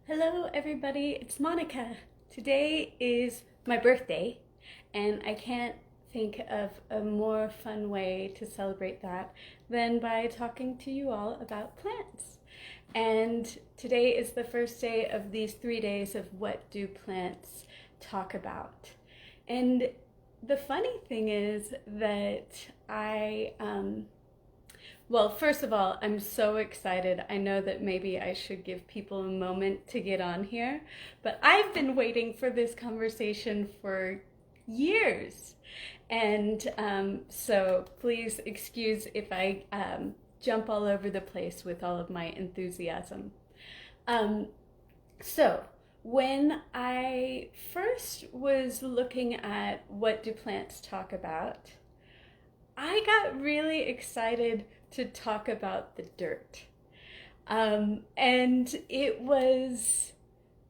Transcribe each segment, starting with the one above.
Hello, everybody. It's Monica. Today is my birthday, and I can't think of a more fun way to celebrate that than by talking to you all about plants. And today is the first day of these 3 days of what do plants talk about. And the funny thing is that well, first of all, I'm so excited. I know that maybe I should give people a moment to get on here, but I've been waiting for this conversation for years. And so please excuse if I jump all over the place with all of my enthusiasm. Um, so, when I first was looking at what do plants talk about, I got really excited to talk about the dirt. And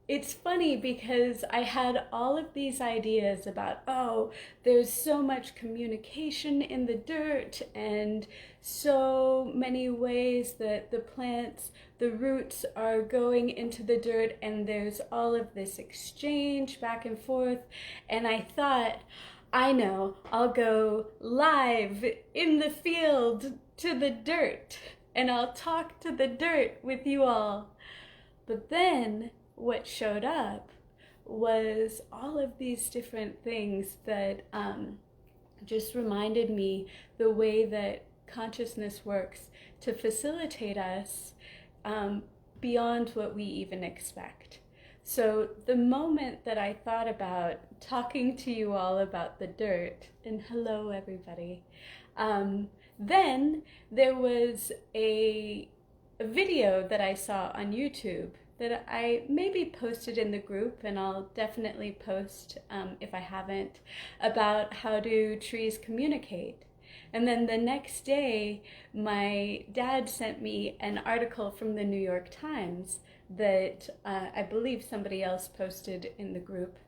it's funny because I had all of these ideas about, oh, there's so much communication in the dirt and so many ways that the roots are going into the dirt, and there's all of this exchange back and forth. And I thought, I know, I'll go live in the field to the dirt and I'll talk to the dirt with you all. But then what showed up was all of these different things that just reminded me the way that consciousness works to facilitate us beyond what we even expect. So the moment that I thought about talking to you all about the dirt, and hello everybody, then there was a video that I saw on YouTube that I maybe posted in the group, and I'll definitely post if I haven't, about how do trees communicate. And then the next day, my dad sent me an article from the New York Times that I believe somebody else posted in the group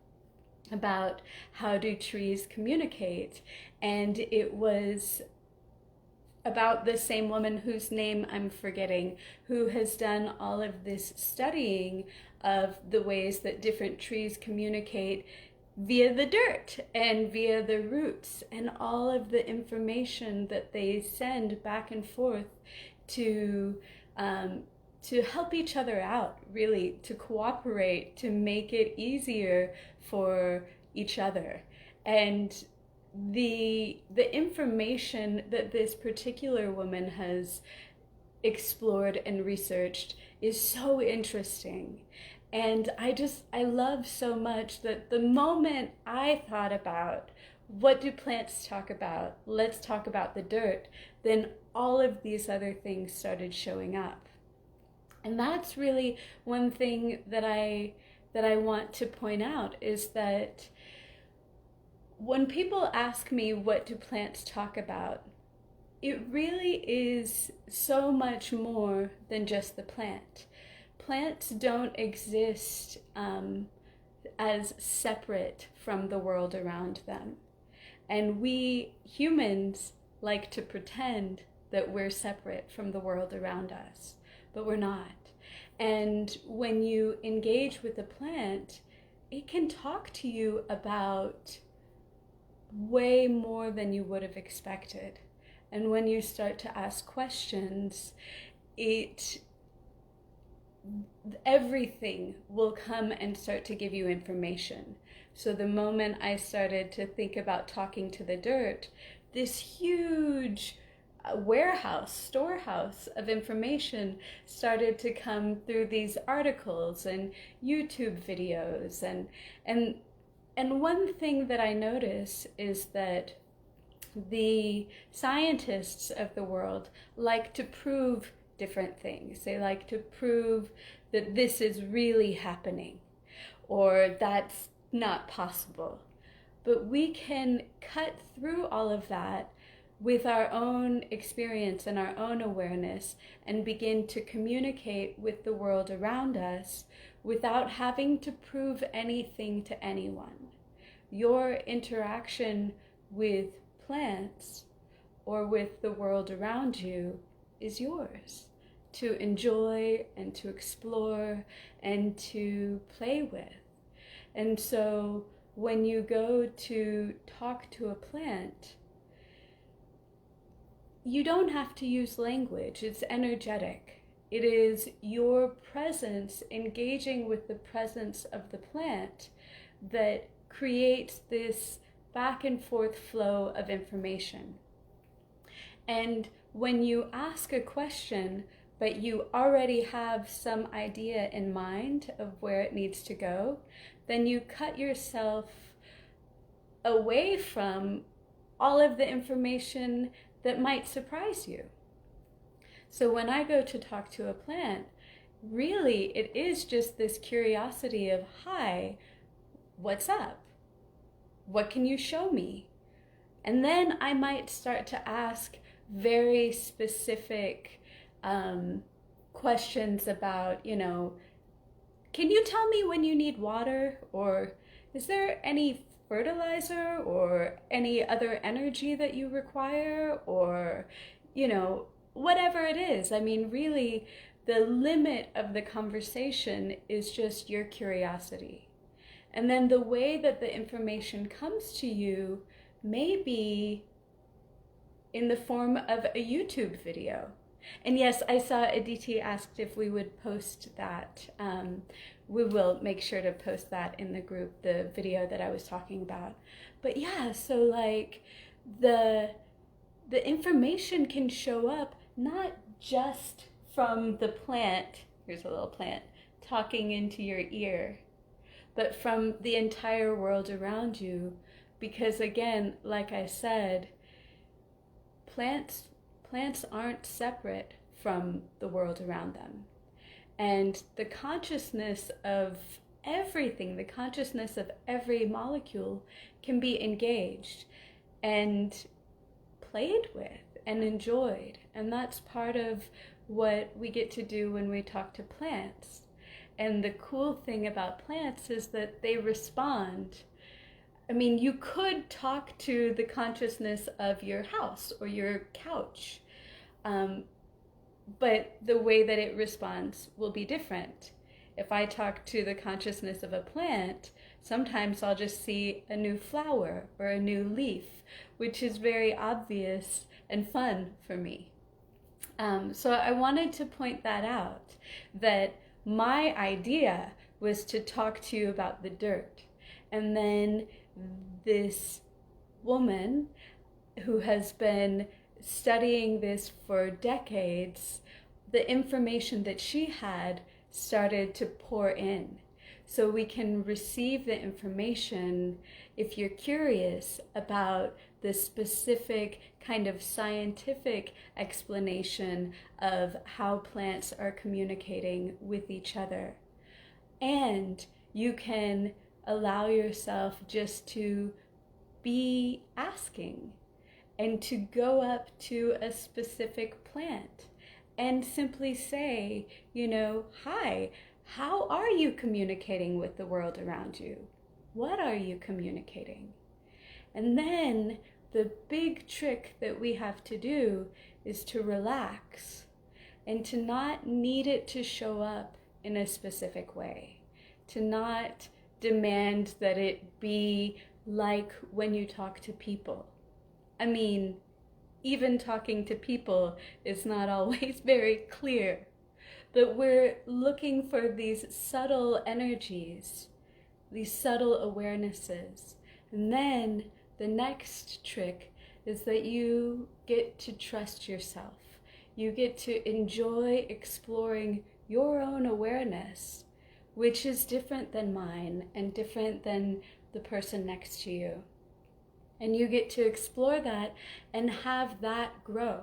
about how do trees communicate. And it was about the same woman whose name I'm forgetting, who has done all of this studying of the ways that different trees communicate via the dirt and via the roots and all of the information that they send back and forth to help each other out, really, to cooperate, to make it easier for each other. And the information that this particular woman has explored and researched is so interesting. And I love so much that the moment I thought about what do plants talk about, let's talk about the dirt, then all of these other things started showing up. And that's really one thing that I want to point out, is that when people ask me what do plants talk about, it really is so much more than just the plant. Plants don't exist as separate from the world around them. And we humans like to pretend that we're separate from the world around us, but we're not. And when you engage with a plant, it can talk to you about way more than you would have expected. And when you start to ask questions, everything will come and start to give you information. So the moment I started to think about talking to the dirt, this huge storehouse of information started to come through these articles and YouTube videos. And one thing that I notice is that the scientists of the world like to prove different things. They like to prove that this is really happening or that's not possible. But we can cut through all of that with our own experience and our own awareness and begin to communicate with the world around us without having to prove anything to anyone. Your interaction with plants or with the world around you is yours. to enjoy and to explore and to play with. And so when you go to talk to a plant, you don't have to use language. It's energetic. It is your presence engaging with the presence of the plant that creates this back and forth flow of information. And when you ask a question, but you already have some idea in mind of where it needs to go, then you cut yourself away from all of the information that might surprise you. So when I go to talk to a plant, really it is just this curiosity of, hi, what's up? What can you show me? And then I might start to ask very specific questions about, can you tell me when you need water? Or is there any fertilizer or any other energy that you require? Or, whatever it is. I mean, really, the limit of the conversation is just your curiosity. And then the way that the information comes to you may be in the form of a YouTube video. And yes, I saw Aditi asked if we would post that. We will make sure to post that in the group, the video that I was talking about. But yeah, so like the information can show up not just from the plant, here's a little plant, talking into your ear, but from the entire world around you. Because again, like I said, plants aren't separate from the world around them. And the consciousness of everything, the consciousness of every molecule can be engaged and played with and enjoyed. And that's part of what we get to do when we talk to plants. And the cool thing about plants is that they respond. I mean, you could talk to the consciousness of your house or your couch, but the way that it responds will be different. If I talk to the consciousness of a plant, sometimes I'll just see a new flower or a new leaf, which is very obvious and fun for me. So I wanted to point that out, that my idea was to talk to you about the dirt. And then this woman who has been studying this for decades, the information that she had started to pour in. So we can receive the information if you're curious about the specific kind of scientific explanation of how plants are communicating with each other. And you can allow yourself just to be asking and to go up to a specific plant and simply say, hi, how are you communicating with the world around you? What are you communicating? And then the big trick that we have to do is to relax and to not need it to show up in a specific way, to not demand that it be like when you talk to people. I mean, even talking to people is not always very clear, but we're looking for these subtle energies, these subtle awarenesses. And then the next trick is that you get to trust yourself. You get to enjoy exploring your own awareness, which is different than mine and different than the person next to you. And you get to explore that and have that grow.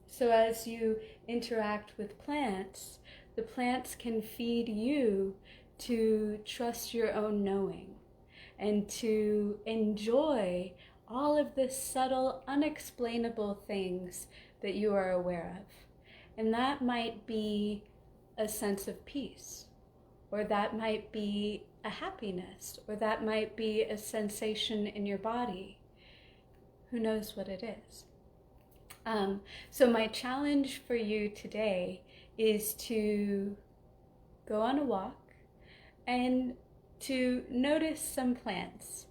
So as you interact with plants, the plants can feed you to trust your own knowing and to enjoy all of the subtle, unexplainable things that you are aware of. And that might be a sense of peace, or that might be a happiness, or that might be a sensation in your body. Who knows what it is? So my challenge for you today is to go on a walk and to notice some plants,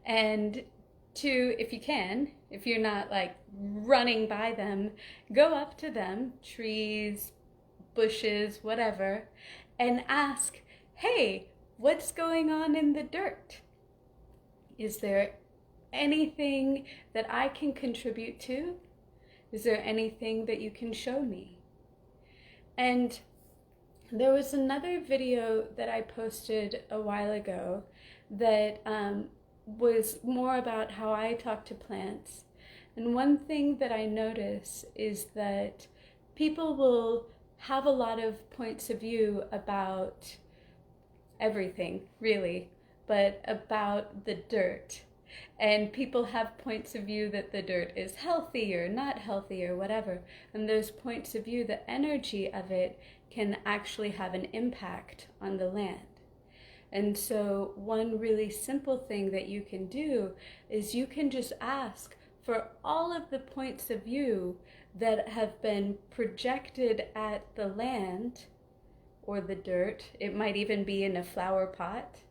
and to, if you can, if you're not like running by them, go up to them, trees, bushes, whatever, and ask, hey, what's going on in the dirt? Is there anything that I can contribute to? Is there anything that you can show me? And there was another video that I posted a while ago that was more about how I talk to plants. And one thing that I notice is that people will have a lot of points of view about everything, really, but about the dirt. And people have points of view that the dirt is healthy or not healthy or whatever. And those points of view, the energy of it can actually have an impact on the land. And so one really simple thing that you can do is you can just ask for all of the points of view that have been projected at the land or the dirt, it might even be in a flower pot,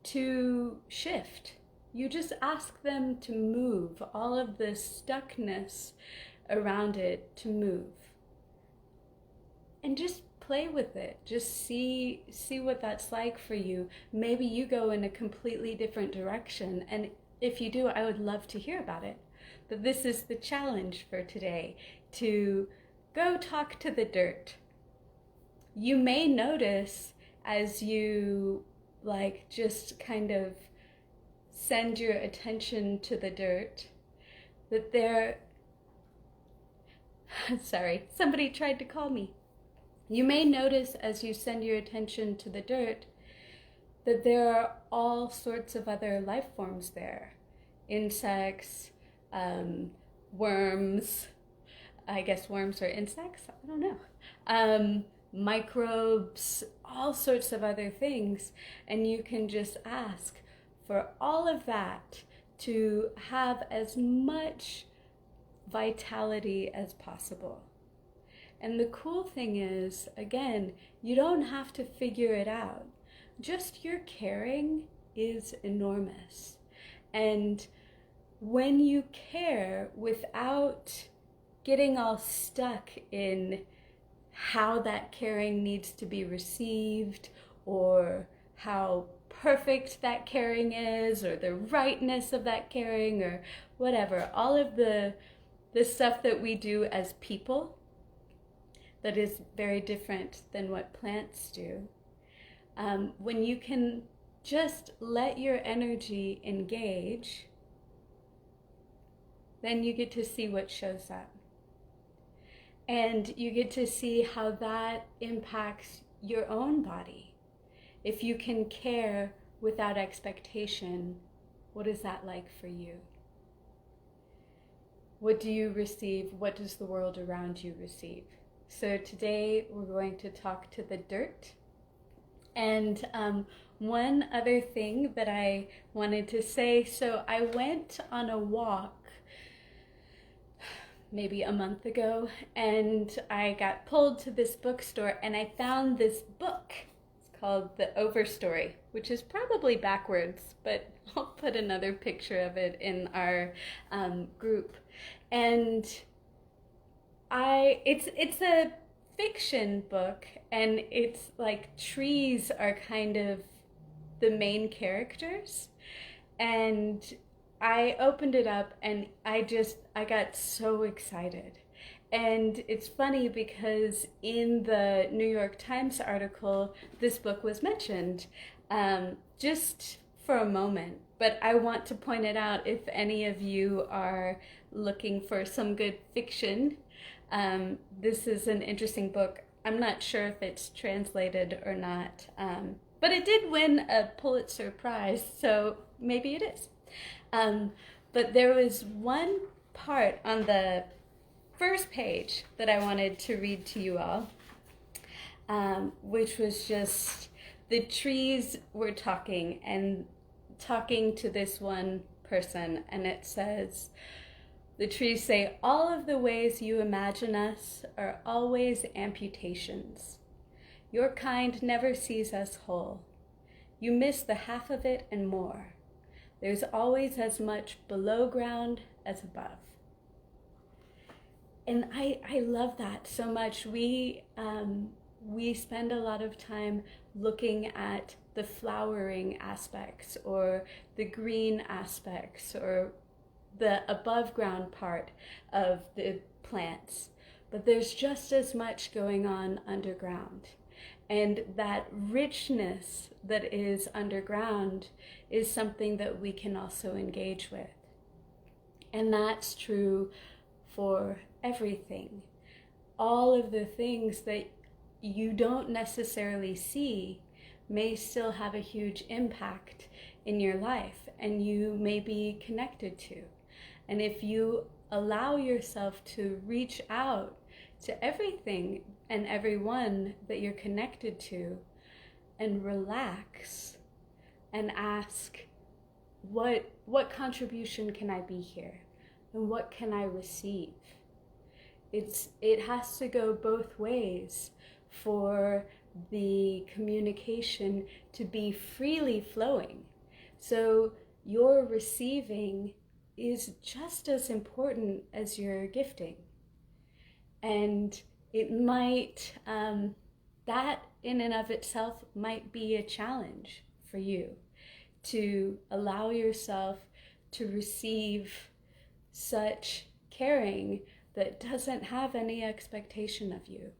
to shift. You just ask them to move, all of the stuckness around it to move. And just play with it. Just see what that's like for you. Maybe you go in a completely different direction, and if you do, I would love to hear about it. But this is the challenge for today, to go talk to the dirt. You may notice as you just kind of send your attention to the dirt that sorry, somebody tried to call me. You may notice as you send your attention to the dirt that there are all sorts of other life forms there. Insects, worms, I guess worms are insects, I don't know. Microbes, all sorts of other things. And you can just ask for all of that to have as much vitality as possible. And the cool thing is, again, you don't have to figure it out. Just your caring is enormous. And when you care without getting all stuck in how that caring needs to be received, or how perfect that caring is, or the rightness of that caring, or whatever, all of the stuff that we do as people that is very different than what plants do. When you can just let your energy engage, then you get to see what shows up. And you get to see how that impacts your own body. If you can care without expectation, what is that like for you? What do you receive? What does the world around you receive? So today we're going to talk to the dirt. And one other thing that I wanted to say, so I went on a walk maybe a month ago, and I got pulled to this bookstore, and I found this book. It's called The Overstory, which is probably backwards, but I'll put another picture of it in our group. And it's a fiction book, and it's like trees are kind of the main characters. And I opened it up and I got so excited. And it's funny because in the New York Times article, this book was mentioned just for a moment. But I want to point it out if any of you are looking for some good fiction. This is an interesting book. I'm not sure if it's translated or not, but it did win a Pulitzer Prize, so maybe it is. But there was one part on the first page that I wanted to read to you all, which was just the trees were talking to this one person, and it says, The trees say, all of the ways you imagine us are always amputations. Your kind never sees us whole. You miss the half of it and more. There's always as much below ground as above. And I love that so much. We spend a lot of time looking at the flowering aspects or the green aspects or the above ground part of the plants. But there's just as much going on underground. And that richness that is underground is something that we can also engage with. And that's true for everything. All of the things that you don't necessarily see may still have a huge impact in your life and you may be connected to. And if you allow yourself to reach out to everything and everyone that you're connected to and relax and ask, what contribution can I be here? And what can I receive? It has to go both ways for the communication to be freely flowing. So your receiving is just as important as your gifting. And it might, that in and of itself might be a challenge for you to allow yourself to receive such caring that doesn't have any expectation of you,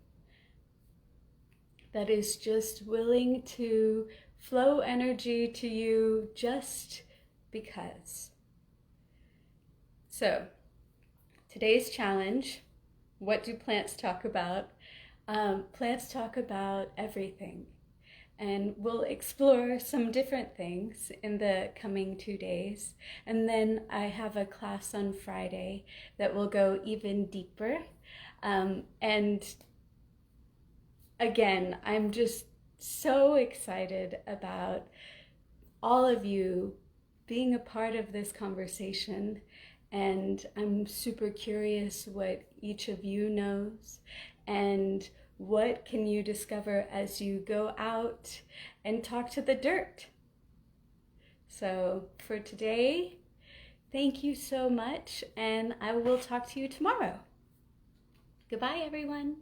that is just willing to flow energy to you just because. So, today's challenge, what do plants talk about? Plants talk about everything. And we'll explore some different things in the coming 2 days. And then I have a class on Friday that will go even deeper. And again, I'm just so excited about all of you being a part of this conversation. And I'm super curious what each of you knows and what can you discover as you go out and talk to the dirt. So for today, thank you so much, and I will talk to you tomorrow. Goodbye, everyone.